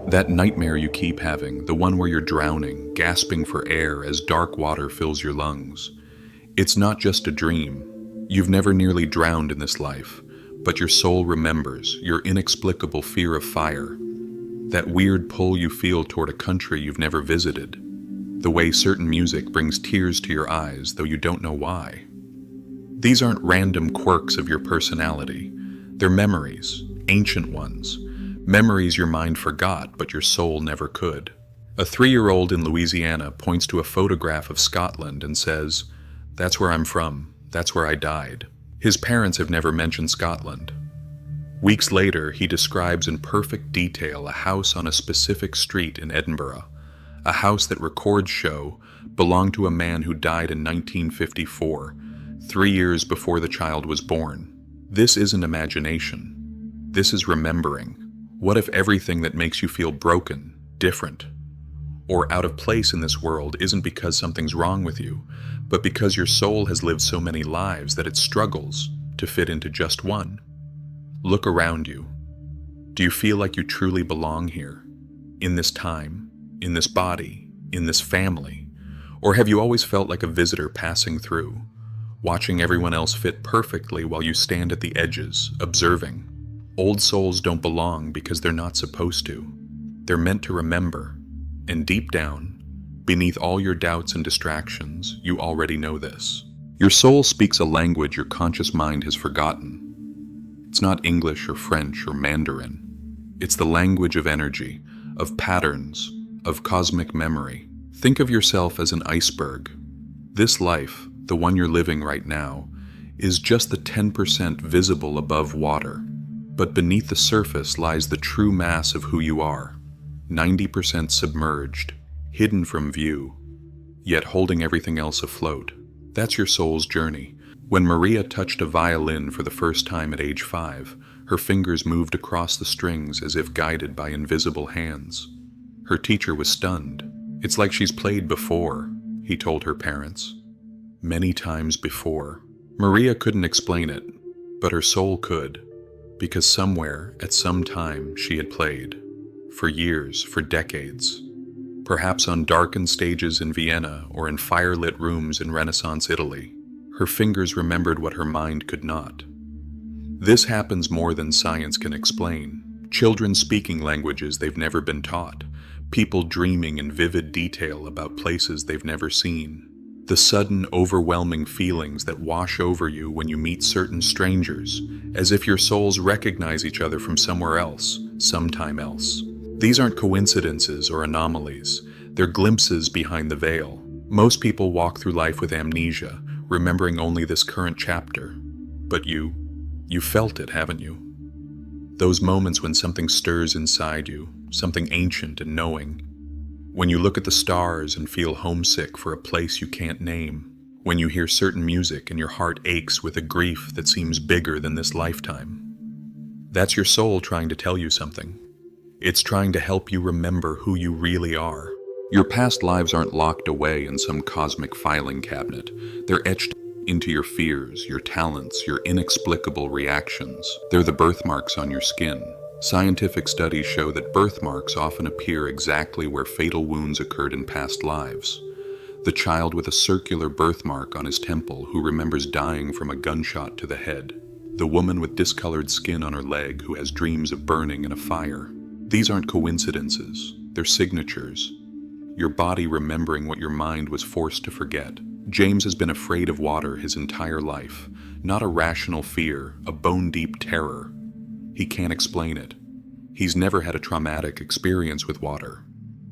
That nightmare you keep having, the one where you're drowning, gasping for air as dark water fills your lungs. It's not just a dream. You've never nearly drowned in this life, but your soul remembers your inexplicable fear of fire, that weird pull you feel toward a country you've never visited, the way certain music brings tears to your eyes though you don't know why. These aren't random quirks of your personality. They're memories, ancient ones, memories your mind forgot but your soul never could. A 3-year-old in Louisiana points to a photograph of Scotland and says, "That's where I'm from, that's where I died." His parents have never mentioned Scotland. Weeks later, he describes in perfect detail a house on a specific street in Edinburgh, a house that records show belonged to a man who died in 1954, 3 years before the child was born. This isn't imagination. This is remembering. What if everything that makes you feel broken, different, or out of place in this world isn't because something's wrong with you, but because your soul has lived so many lives that it struggles to fit into just one? Look around you. Do you feel like you truly belong here, in this time, in this body, in this family? Or have you always felt like a visitor passing through, watching everyone else fit perfectly while you stand at the edges, observing? Old souls don't belong because they're not supposed to. They're meant to remember. And deep down, beneath all your doubts and distractions, you already know this. Your soul speaks a language your conscious mind has forgotten. It's not English or French or Mandarin. It's the language of energy, of patterns, of cosmic memory. Think of yourself as an iceberg. This life, the one you're living right now, is just the 10% visible above water. But beneath the surface lies the true mass of who you are, 90% submerged, hidden from view, yet holding everything else afloat. That's your soul's journey. When Maria touched a violin for the first time at age 5, her fingers moved across the strings as if guided by invisible hands. Her teacher was stunned. "It's like she's played before," he told her parents. Many times before. Maria couldn't explain it, but her soul could, because somewhere, at some time, she had played. For years, for decades. Perhaps on darkened stages in Vienna or in firelit rooms in Renaissance Italy. Her fingers remembered what her mind could not. This happens more than science can explain. Children speaking languages they've never been taught. People dreaming in vivid detail about places they've never seen. The sudden, overwhelming feelings that wash over you when you meet certain strangers, as if your souls recognize each other from somewhere else, sometime else. These aren't coincidences or anomalies. They're glimpses behind the veil. Most people walk through life with amnesia, remembering only this current chapter. But you felt it, haven't you? Those moments when something stirs inside you, something ancient and knowing. When you look at the stars and feel homesick for a place you can't name. When you hear certain music and your heart aches with a grief that seems bigger than this lifetime. That's your soul trying to tell you something. It's trying to help you remember who you really are. Your past lives aren't locked away in some cosmic filing cabinet. They're etched into your fears, your talents, your inexplicable reactions. They're the birthmarks on your skin. Scientific studies show that birthmarks often appear exactly where fatal wounds occurred in past lives. The child with a circular birthmark on his temple who remembers dying from a gunshot to the head. The woman with discolored skin on her leg who has dreams of burning in a fire. These aren't coincidences, they're signatures. Your body remembering what your mind was forced to forget. James has been afraid of water his entire life, not a rational fear, a bone-deep terror. He can't explain it. He's never had a traumatic experience with water.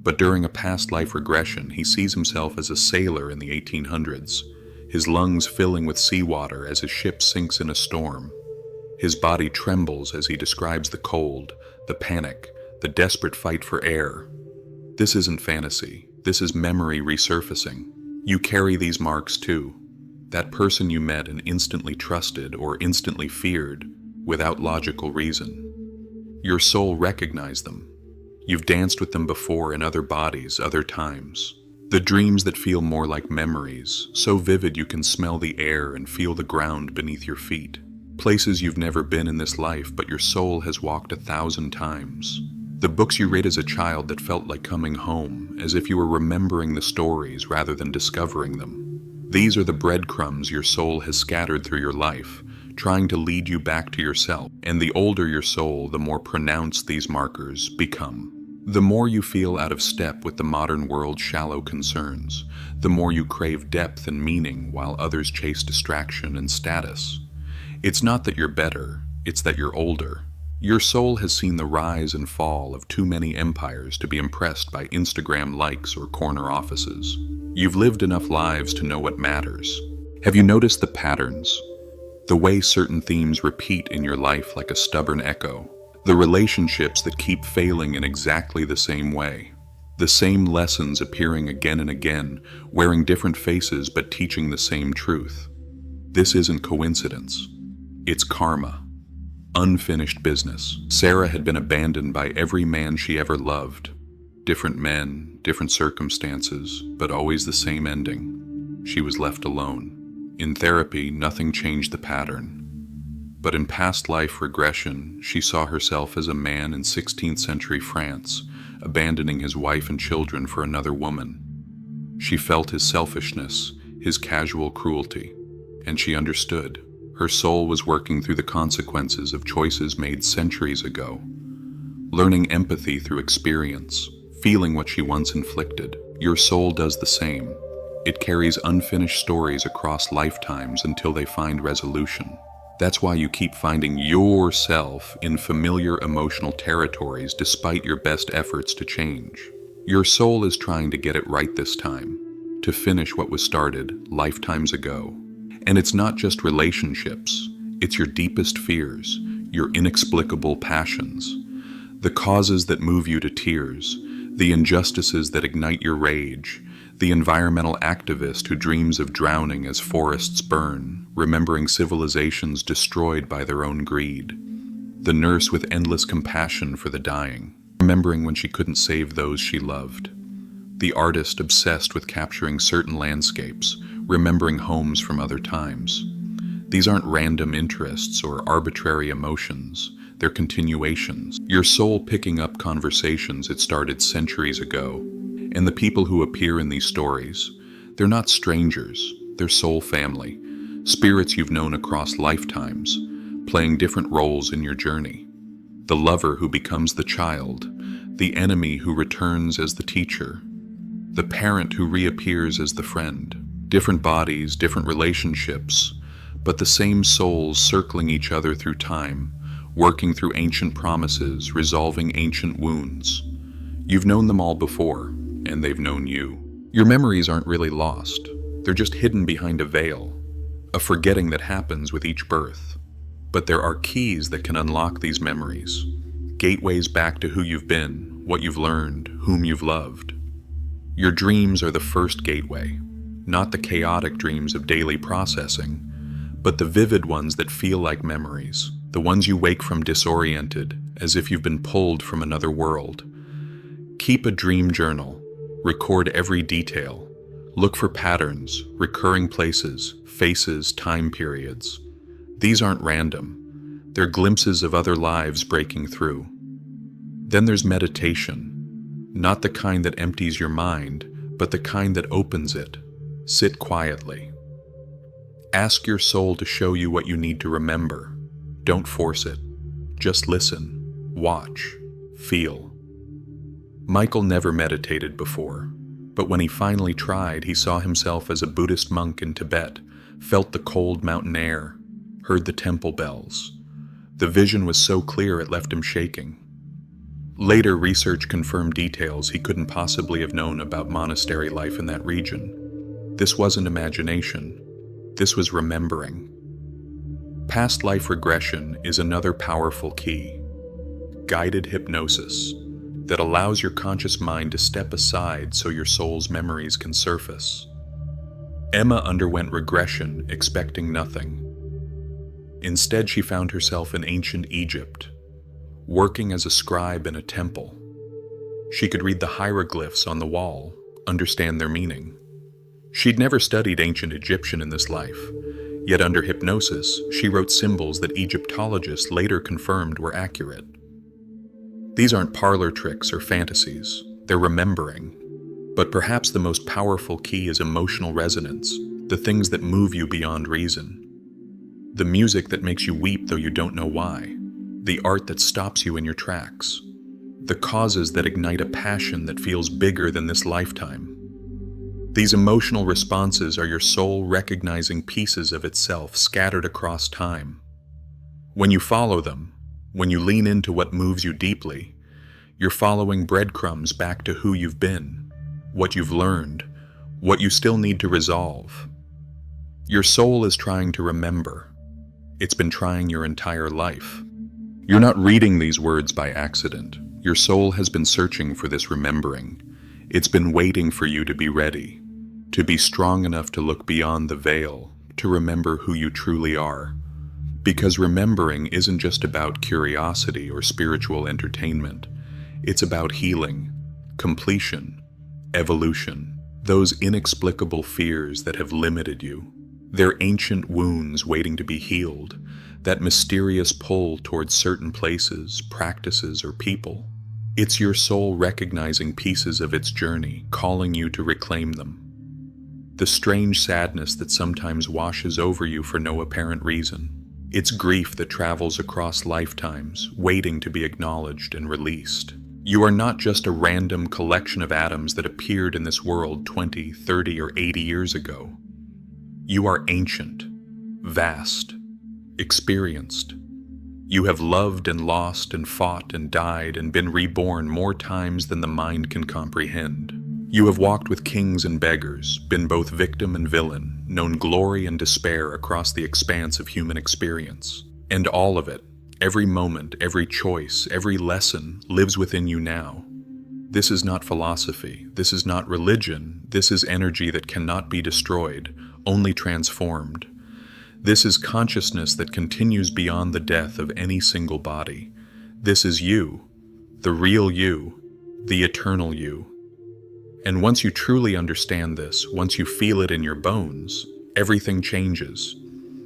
But during a past life regression, he sees himself as a sailor in the 1800s, his lungs filling with seawater as his ship sinks in a storm. His body trembles as he describes the cold, the panic, the desperate fight for air. This isn't fantasy. This is memory resurfacing. You carry these marks too. That person you met and instantly trusted or instantly feared without logical reason. Your soul recognized them. You've danced with them before in other bodies, other times. The dreams that feel more like memories, so vivid you can smell the air and feel the ground beneath your feet. Places you've never been in this life, but your soul has walked 1,000 times. The books you read as a child that felt like coming home, as if you were remembering the stories rather than discovering them. These are the breadcrumbs your soul has scattered through your life, trying to lead you back to yourself. And the older your soul, the more pronounced these markers become. The more you feel out of step with the modern world's shallow concerns, the more you crave depth and meaning while others chase distraction and status. It's not that you're better, it's that you're older. Your soul has seen the rise and fall of too many empires to be impressed by Instagram likes or corner offices. You've lived enough lives to know what matters. Have you noticed the patterns? The way certain themes repeat in your life like a stubborn echo? The relationships that keep failing in exactly the same way. The same lessons appearing again and again, wearing different faces but teaching the same truth. This isn't coincidence. It's karma. Unfinished business. Sarah had been abandoned by every man she ever loved. Different men, different circumstances, but always the same ending. She was left alone. In therapy, nothing changed the pattern. But in past life regression, she saw herself as a man in 16th century France, abandoning his wife and children for another woman. She felt his selfishness, his casual cruelty, and she understood. Her soul was working through the consequences of choices made centuries ago, learning empathy through experience, feeling what she once inflicted. Your soul does the same. It carries unfinished stories across lifetimes until they find resolution. That's why you keep finding yourself in familiar emotional territories despite your best efforts to change. Your soul is trying to get it right this time, to finish what was started lifetimes ago. And it's not just relationships, it's your deepest fears, your inexplicable passions, the causes that move you to tears, the injustices that ignite your rage, the environmental activist who dreams of drowning as forests burn, remembering civilizations destroyed by their own greed, the nurse with endless compassion for the dying, remembering when she couldn't save those she loved, the artist obsessed with capturing certain landscapes, remembering homes from other times. These aren't random interests or arbitrary emotions, they're continuations. Your soul picking up conversations it started centuries ago. And the people who appear in these stories, they're not strangers, they're soul family, spirits you've known across lifetimes, playing different roles in your journey. The lover who becomes the child, the enemy who returns as the teacher, the parent who reappears as the friend. Different bodies, different relationships, but the same souls circling each other through time, working through ancient promises, resolving ancient wounds. You've known them all before, and they've known you. Your memories aren't really lost. They're just hidden behind a veil, a forgetting that happens with each birth. But there are keys that can unlock these memories, gateways back to who you've been, what you've learned, whom you've loved. Your dreams are the first gateway, not the chaotic dreams of daily processing, but the vivid ones that feel like memories, the ones you wake from disoriented, as if you've been pulled from another world. Keep a dream journal. Record every detail. Look for patterns, recurring places, faces, time periods. These aren't random. They're glimpses of other lives breaking through. Then there's meditation. Not the kind that empties your mind, but the kind that opens it. Sit quietly. Ask your soul to show you what you need to remember. Don't force it. Just listen, watch, feel. Michael never meditated before, but when he finally tried, he saw himself as a Buddhist monk in Tibet, felt the cold mountain air, heard the temple bells. The vision was so clear it left him shaking. Later research confirmed details he couldn't possibly have known about monastery life in that region. This wasn't imagination. This was remembering. Past life regression is another powerful key. Guided hypnosis that allows your conscious mind to step aside so your soul's memories can surface. Emma underwent regression expecting nothing. Instead, she found herself in ancient Egypt, working as a scribe in a temple. She could read the hieroglyphs on the wall, understand their meaning. She'd never studied ancient Egyptian in this life, yet under hypnosis, she wrote symbols that Egyptologists later confirmed were accurate. These aren't parlor tricks or fantasies, they're remembering. But perhaps the most powerful key is emotional resonance, the things that move you beyond reason. The music that makes you weep though you don't know why. The art that stops you in your tracks. The causes that ignite a passion that feels bigger than this lifetime. These emotional responses are your soul recognizing pieces of itself scattered across time. When you follow them, when you lean into what moves you deeply, you're following breadcrumbs back to who you've been, what you've learned, what you still need to resolve. Your soul is trying to remember. It's been trying your entire life. You're not reading these words by accident. Your soul has been searching for this remembering. It's been waiting for you to be ready, to be strong enough to look beyond the veil, to remember who you truly are. Because remembering isn't just about curiosity or spiritual entertainment. It's about healing, completion, evolution, those inexplicable fears that have limited you. They're ancient wounds waiting to be healed, that mysterious pull towards certain places, practices, or people. It's your soul recognizing pieces of its journey, calling you to reclaim them. The strange sadness that sometimes washes over you for no apparent reason. It's grief that travels across lifetimes, waiting to be acknowledged and released. You are not just a random collection of atoms that appeared in this world 20, 30, or 80 years ago. You are ancient, vast, experienced. You have loved and lost and fought and died and been reborn more times than the mind can comprehend. You have walked with kings and beggars, been both victim and villain, known glory and despair across the expanse of human experience. And all of it, every moment, every choice, every lesson, lives within you now. This is not philosophy. This is not religion. This is energy that cannot be destroyed, only transformed. This is consciousness that continues beyond the death of any single body. This is you, the real you, the eternal you. And once you truly understand this, once you feel it in your bones, everything changes.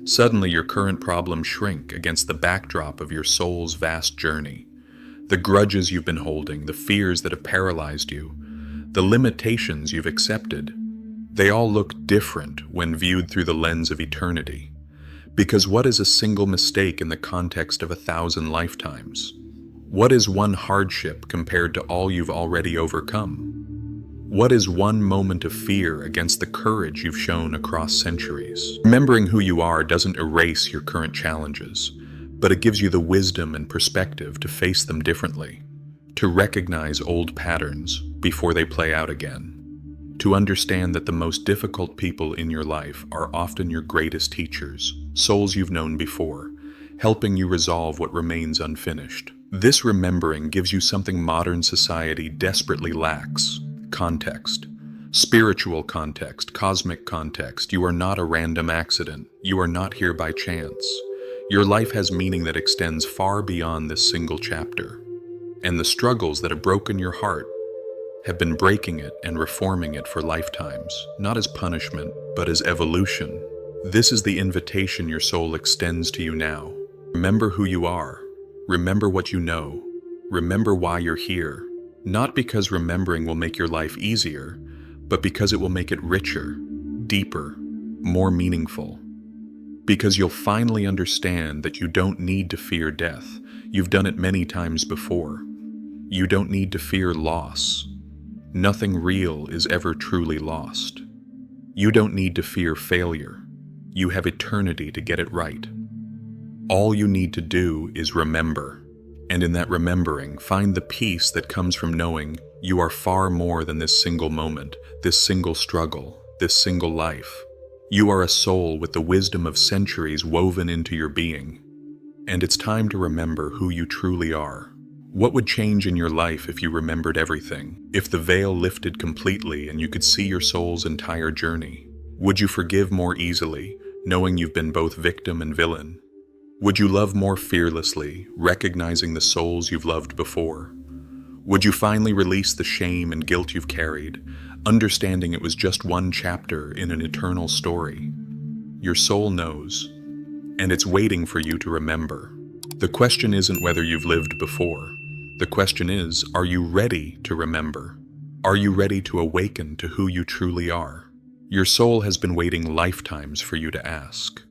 Suddenly your current problems shrink against the backdrop of your soul's vast journey. The grudges you've been holding, the fears that have paralyzed you, the limitations you've accepted, they all look different when viewed through the lens of eternity. Because what is a single mistake in the context of 1,000 lifetimes? What is one hardship compared to all you've already overcome? What is one moment of fear against the courage you've shown across centuries? Remembering who you are doesn't erase your current challenges, but it gives you the wisdom and perspective to face them differently, to recognize old patterns before they play out again, to understand that the most difficult people in your life are often your greatest teachers, souls you've known before, helping you resolve what remains unfinished. This remembering gives you something modern society desperately lacks: context. Spiritual context, cosmic context. You are not a random accident. You are not here by chance. Your life has meaning that extends far beyond this single chapter. And the struggles that have broken your heart have been breaking it and reforming it for lifetimes, not as punishment, but as evolution. This is the invitation your soul extends to you now. Remember who you are. Remember what you know. Remember why you're here. Not because remembering will make your life easier, but because it will make it richer, deeper, more meaningful. Because you'll finally understand that you don't need to fear death. You've done it many times before. You don't need to fear loss. Nothing real is ever truly lost. You don't need to fear failure. You have eternity to get it right. All you need to do is remember. And in that remembering, find the peace that comes from knowing you are far more than this single moment, this single struggle, this single life. You are a soul with the wisdom of centuries woven into your being. And it's time to remember who you truly are. What would change in your life if you remembered everything? If the veil lifted completely and you could see your soul's entire journey? Would you forgive more easily, knowing you've been both victim and villain? Would you love more fearlessly, recognizing the souls you've loved before? Would you finally release the shame and guilt you've carried, understanding it was just one chapter in an eternal story? Your soul knows, and it's waiting for you to remember. The question isn't whether you've lived before. The question is, are you ready to remember? Are you ready to awaken to who you truly are? Your soul has been waiting lifetimes for you to ask.